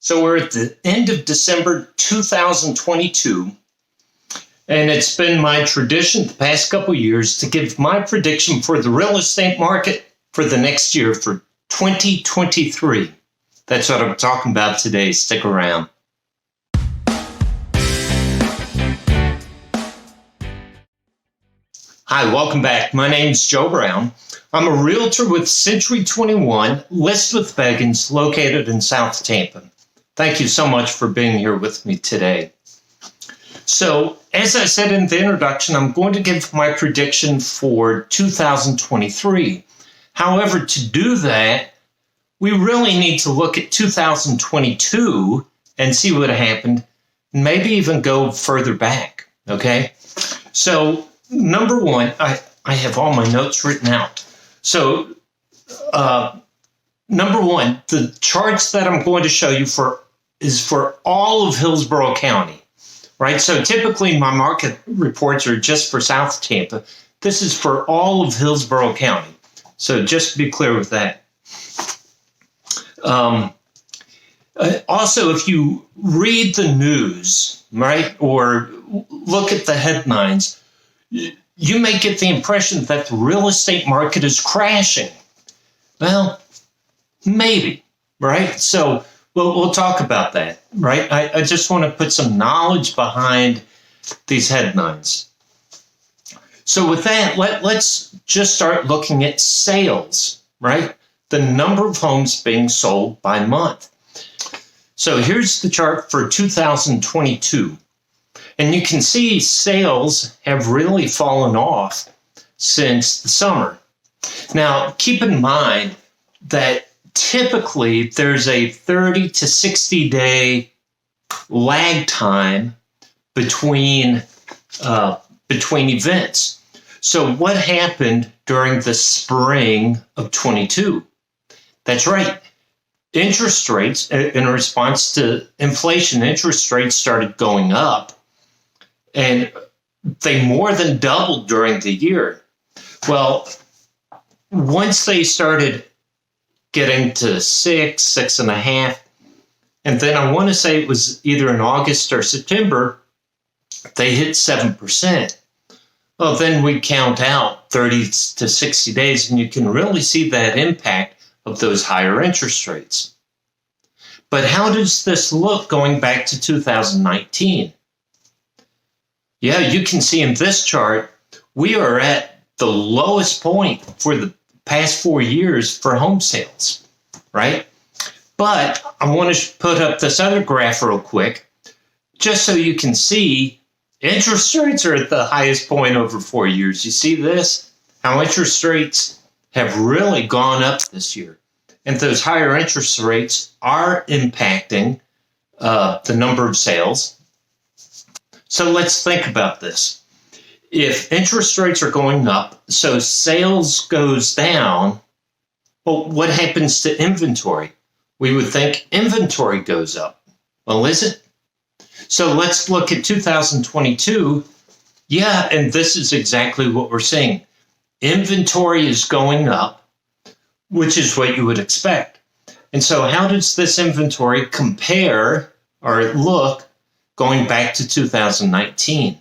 So we're at the end of December 2022, and it's been my tradition the past couple of years to give my prediction for the real estate market for the next year, for 2023. That's what I'm talking about today. Stick around. Hi, welcome back. My name's Joe Brown. I'm a realtor with Century 21, List with Beggins, located in South Tampa. Thank you so much for being here with me today. So, as I said in the introduction, I'm going to give my prediction for 2023. However, to do that, we really need to look at 2022 and see what happened, and maybe even go further back, okay? So, number one, I have all my notes written out. So, number one, the charts that I'm going to show you is for all of Hillsborough County, right? So typically my market reports are just for South Tampa. This is for all of Hillsborough County. So just to be clear with that. Also, if you read the news, right, or look at the headlines, you may get the impression that the real estate market is crashing. Well, maybe, right? So we'll talk about that, right? I just want to put some knowledge behind these headlines. So with that, let's just start looking at sales, right? The number of homes being sold by month. So here's the chart for 2022. And you can see sales have really fallen off since the summer. Now, keep in mind that typically there's a 30 to 60 day lag time between events. So what happened during the spring of 22? That's right. Interest rates, in response to inflation, interest rates started going up, and they more than doubled during the year. Well, once they started getting to 6.5, and then I want to say it was either in August or September, they hit 7%. Well, then we count out 30 to 60 days, and you can really see that impact of those higher interest rates. But how does this look going back to 2019? Yeah, you can see in this chart, we are at the lowest point for the past 4 years for home sales, right? But I want to put up this other graph real quick, just so you can see interest rates are at the highest point over 4 years. You see this? How interest rates have really gone up this year. And those higher interest rates are impacting the number of sales. So let's think about this. If interest rates are going up, so sales goes down, well, what happens to inventory? We would think inventory goes up. Well, is it? So let's look at 2022. Yeah, and this is exactly what we're seeing. Inventory is going up, which is what you would expect. And so how does this inventory compare or look going back to 2019?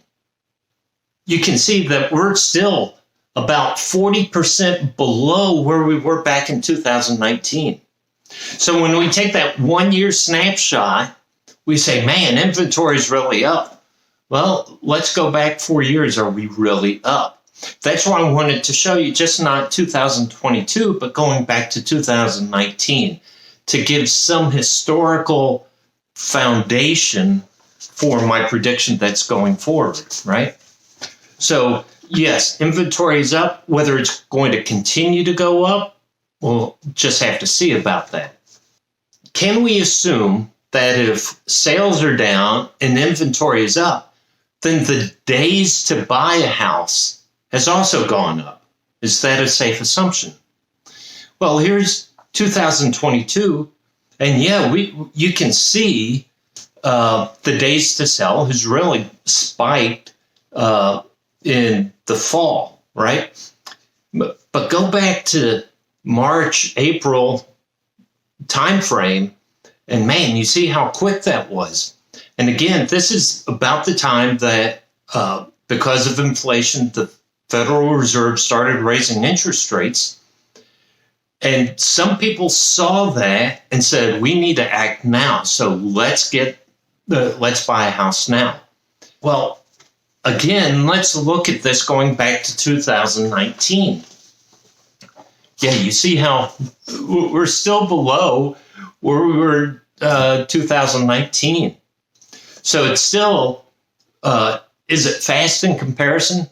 You can see that we're still about 40% below where we were back in 2019. So when we take that 1 year snapshot, we say, man, inventory is really up. Well, let's go back 4 years. Are we really up? That's why I wanted to show you just not 2022, but going back to 2019 to give some historical foundation for my prediction that's going forward, right? So yes, inventory is up. Whether it's going to continue to go up, we'll just have to see about that. Can we assume that if sales are down and inventory is up, then the days to buy a house has also gone up? Is that a safe assumption? Well, here's 2022, and yeah, you can see the days to sell has really spiked in the fall, right? But go back to March, April timeframe, And man, you see how quick that was. And again, this is about the time that because of inflation, the Federal Reserve started raising interest rates. And some people saw that and said, we need to act now. So let's buy a house now. Well, again, let's look at this going back to 2019. Yeah, you see how we're still below where we were 2019. So it's still, is it fast in comparison?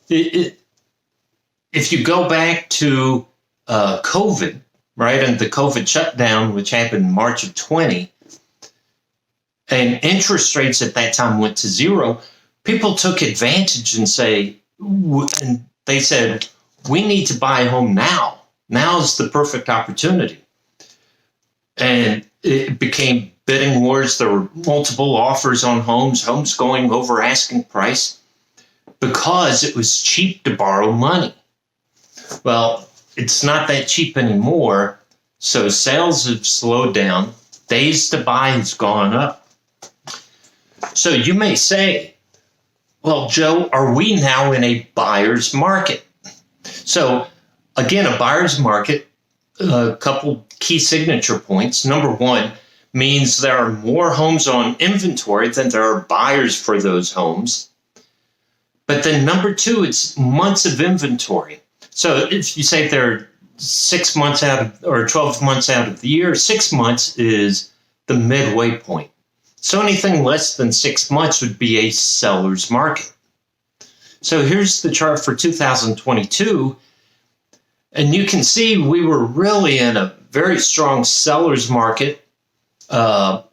If you go back to COVID, right, and the COVID shutdown, which happened in March of 20, and interest rates at that time went to zero, people took advantage and they said, we need to buy a home now. Now is the perfect opportunity. And it became bidding wars. There were multiple offers on homes going over asking price because it was cheap to borrow money. Well, it's not that cheap anymore. So sales have slowed down. Days to buy has gone up. So you may say, well, Joe, are we now in a buyer's market? So again, a buyer's market, a couple key signature points. Number one, means there are more homes on inventory than there are buyers for those homes. But then number two, it's months of inventory. So if you say they're 6 months out of, or 12 months out of the year, 6 months is the midway point. So anything less than 6 months would be a seller's market. So here's the chart for 2022. And you can see we were really in a very strong seller's market at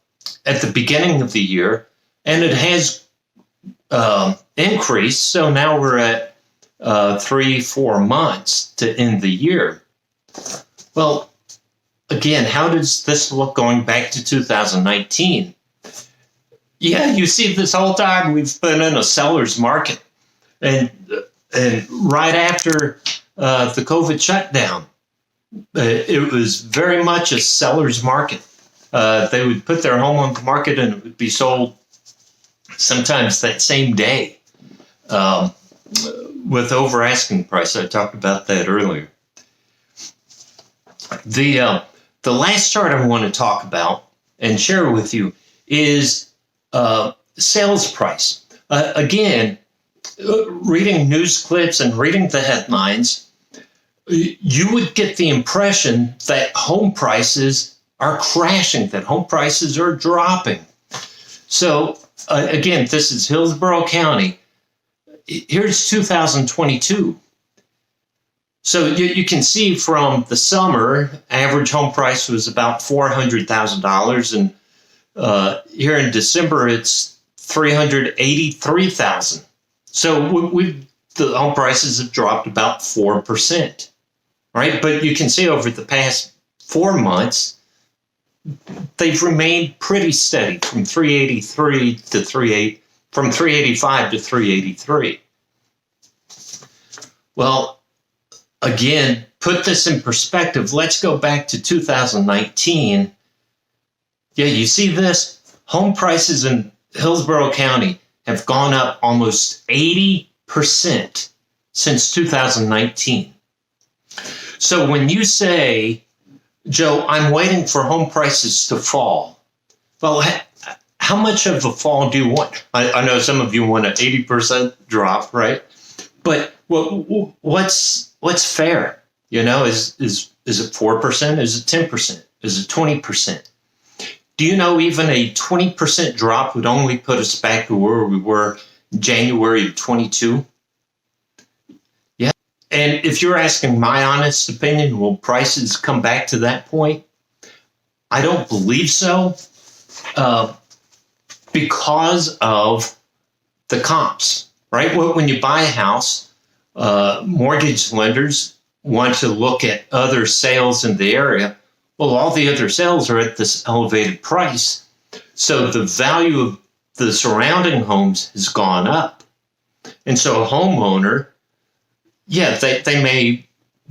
the beginning of the year, and it has increased. So now we're at 3-4 months to end the year. Well, again, how does this look going back to 2019? Yeah, you see this whole time we've been in a seller's market. And right after the COVID shutdown, it was very much a seller's market. They would put their home on the market and it would be sold sometimes that same day with over asking price. I talked about that earlier. The last chart I want to talk about and share with you is sales price. Again, reading news clips and reading the headlines, you would get the impression that home prices are crashing, that home prices are dropping. So again, this is Hillsborough County. Here's 2022. So you can see from the summer, average home price was about $400,000. And here in December, it's $383,000. So the home prices have dropped about 4%, right? But you can see over the past 4 months, they've remained pretty steady from 383 to 38, from 385 to 383. Well, again, put this in perspective. Let's go back to 2019. Yeah, you see this? Home prices in Hillsborough County have gone up almost 80% since 2019. So when you say, Joe, I'm waiting for home prices to fall, well, how much of a fall do you want? I know some of you want an 80% drop, right? But what's fair? You know, is it 4%? Is it 10%? Is it 20%? Do you know even a 20% drop would only put us back to where we were January of 22? Yeah. And if you're asking my honest opinion, will prices come back to that point? I don't believe so because of the comps, right? When you buy a house, mortgage lenders want to look at other sales in the area. Well, all the other sales are at this elevated price. So the value of the surrounding homes has gone up. And so a homeowner, yeah, they may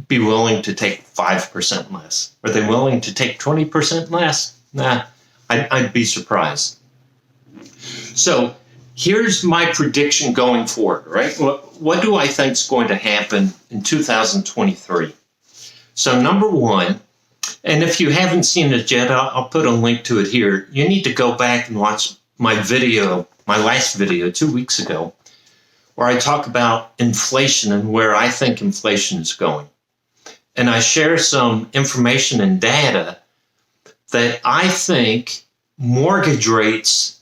be willing to take 5% less. Are they willing to take 20% less? Nah, I'd be surprised. So here's my prediction going forward, right? What do I think is going to happen in 2023? So number one, and if you haven't seen it yet, I'll put a link to it here. You need to go back and watch my last video 2 weeks ago, where I talk about inflation and where I think inflation is going. And I share some information and data that I think mortgage rates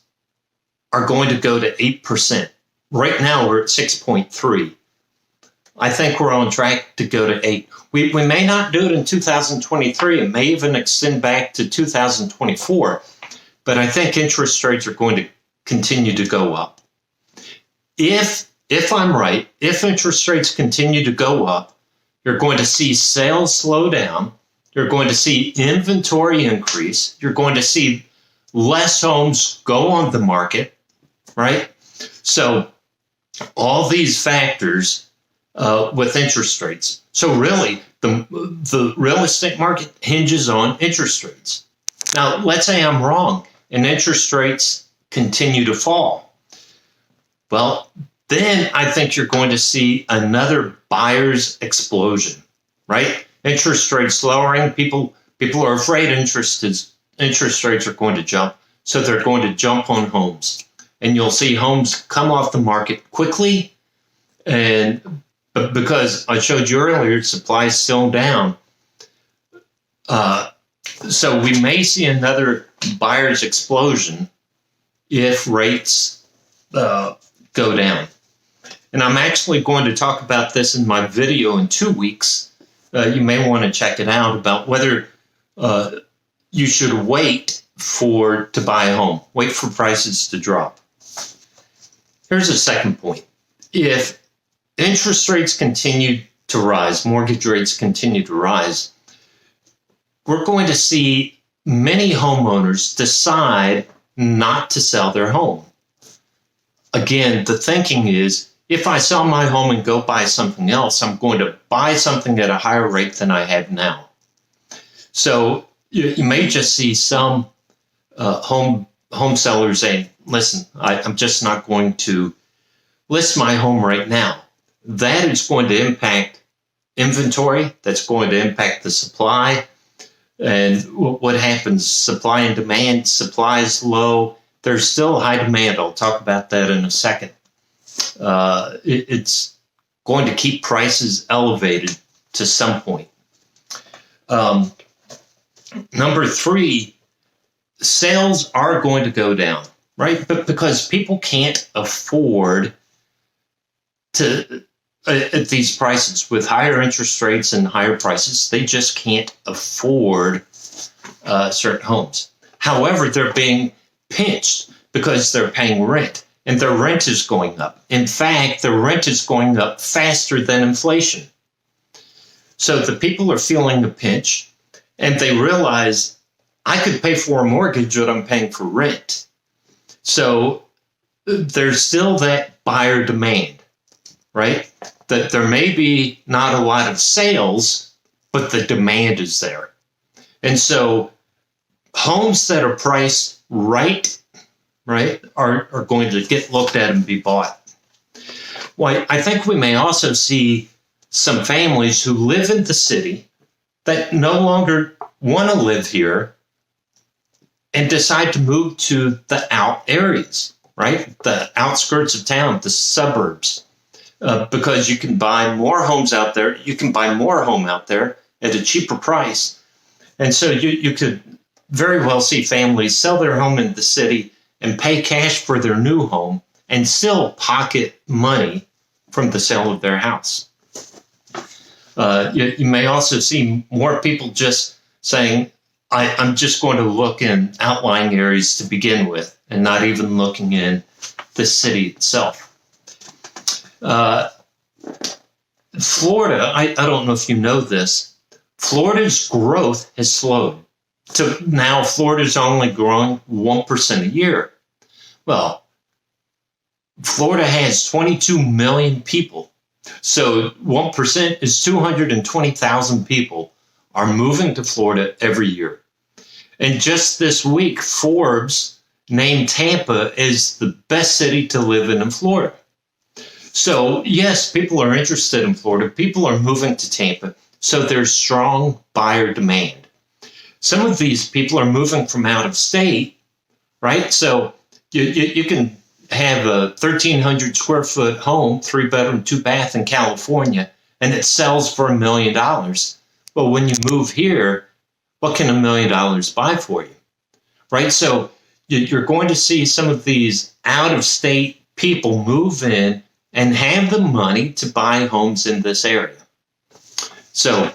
are going to go to 8%. Right now, we're at 6.3. I think we're on track to go to 8. We may not do it in 2023. It may even extend back to 2024. But I think interest rates are going to continue to go up. If I'm right, if interest rates continue to go up, you're going to see sales slow down. You're going to see inventory increase. You're going to see less homes go on the market, right? So all these factors with interest rates. So really, the real estate market hinges on interest rates. Now, let's say I'm wrong and interest rates continue to fall. Well, then I think you're going to see another buyer's explosion, right? Interest rates lowering, people are afraid interest rates are going to jump, so they're going to jump on homes. And you'll see homes come off the market quickly, and because I showed you earlier, supply is still down. So we may see another buyer's explosion if rates go down. And I'm actually going to talk about this in my video in 2 weeks. You may want to check it out about whether you should wait to buy a home, wait for prices to drop. Here's a second point. If interest rates continue to rise, mortgage rates continue to rise, we're going to see many homeowners decide not to sell their home. Again, the thinking is, if I sell my home and go buy something else, I'm going to buy something at a higher rate than I have now. So you may just see some home sellers saying, listen, I'm just not going to list my home right now. That is going to impact inventory. That's going to impact the supply. And what happens? Supply and demand. Supply is low. There's still high demand. I'll talk about that in a second. It's going to keep prices elevated to some point. Number three, sales are going to go down, right? But because people can't afford to, at these prices, with higher interest rates and higher prices, they just can't afford certain homes. However, they're being pinched because they're paying rent, and their rent is going up. In fact, the rent is going up faster than inflation. So the people are feeling the pinch, and they realize, I could pay for a mortgage what I'm paying for rent. So there's still that buyer demand, right? That there may be not a lot of sales, but the demand is there. And so homes that are priced right, are going to get looked at and be bought. Well, I think we may also see some families who live in the city that no longer want to live here and decide to move to the out areas, right? The outskirts of town, the suburbs, because you can buy more homes out there. You can buy more home out there at a cheaper price. And so you could very well see families sell their home in the city and pay cash for their new home and still pocket money from the sale of their house. You may also see more people just saying, I'm just going to look in outlying areas to begin with and not even looking in the city itself. Florida, I don't know if you know this, Florida's growth has slowed. So now Florida's only growing 1% a year. Well, Florida has 22 million people. So 1% is 220,000 people are moving to Florida every year. And just this week, Forbes named Tampa as the best city to live in Florida. So, yes, people are interested in Florida. People are moving to Tampa. So there's strong buyer demand. Some of these people are moving from out of state, right? So you can have a 1,300 square foot home, 3-bedroom, 2-bath in California, and it sells for $1 million. Well, when you move here, what can $1 million buy for you, right? So you're going to see some of these out of state people move in and have the money to buy homes in this area. So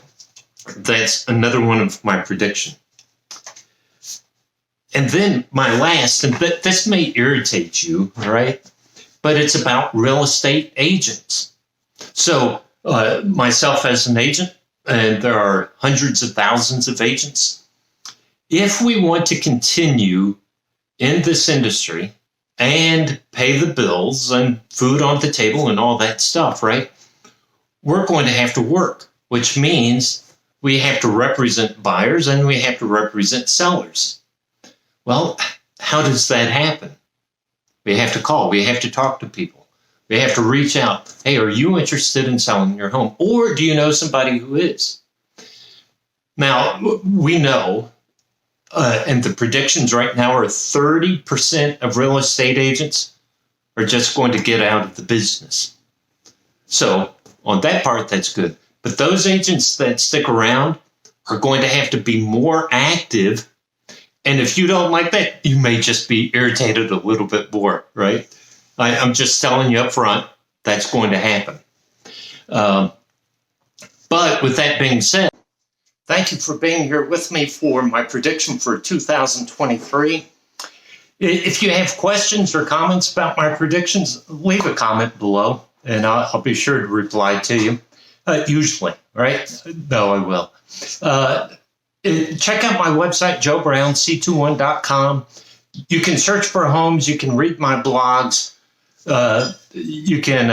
that's another one of my predictions. And then my last, and this may irritate you, right? But it's about real estate agents. So myself as an agent, and there are hundreds of thousands of agents. If we want to continue in this industry and pay the bills and food on the table and all that stuff, right? We're going to have to work, which means we have to represent buyers and we have to represent sellers. Well, how does that happen? We have to call. We have to talk to people. We have to reach out. Hey, are you interested in selling your home? Or do you know somebody who is? Now, we know, and the predictions right now are 30% of real estate agents are just going to get out of the business. So on that part, that's good. But those agents that stick around are going to have to be more active. And if you don't like that, you may just be irritated a little bit more, right? I'm just telling you up front, that's going to happen. But with that being said, thank you for being here with me for my prediction for 2023. If you have questions or comments about my predictions, leave a comment below, and I'll be sure to reply to you. Usually, right? No, I will. Check out my website, joebrownc21.com. You can search for homes. You can read my blogs. You can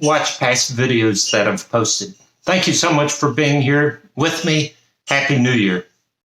watch past videos that I've posted. Thank you so much for being here with me. Happy New Year.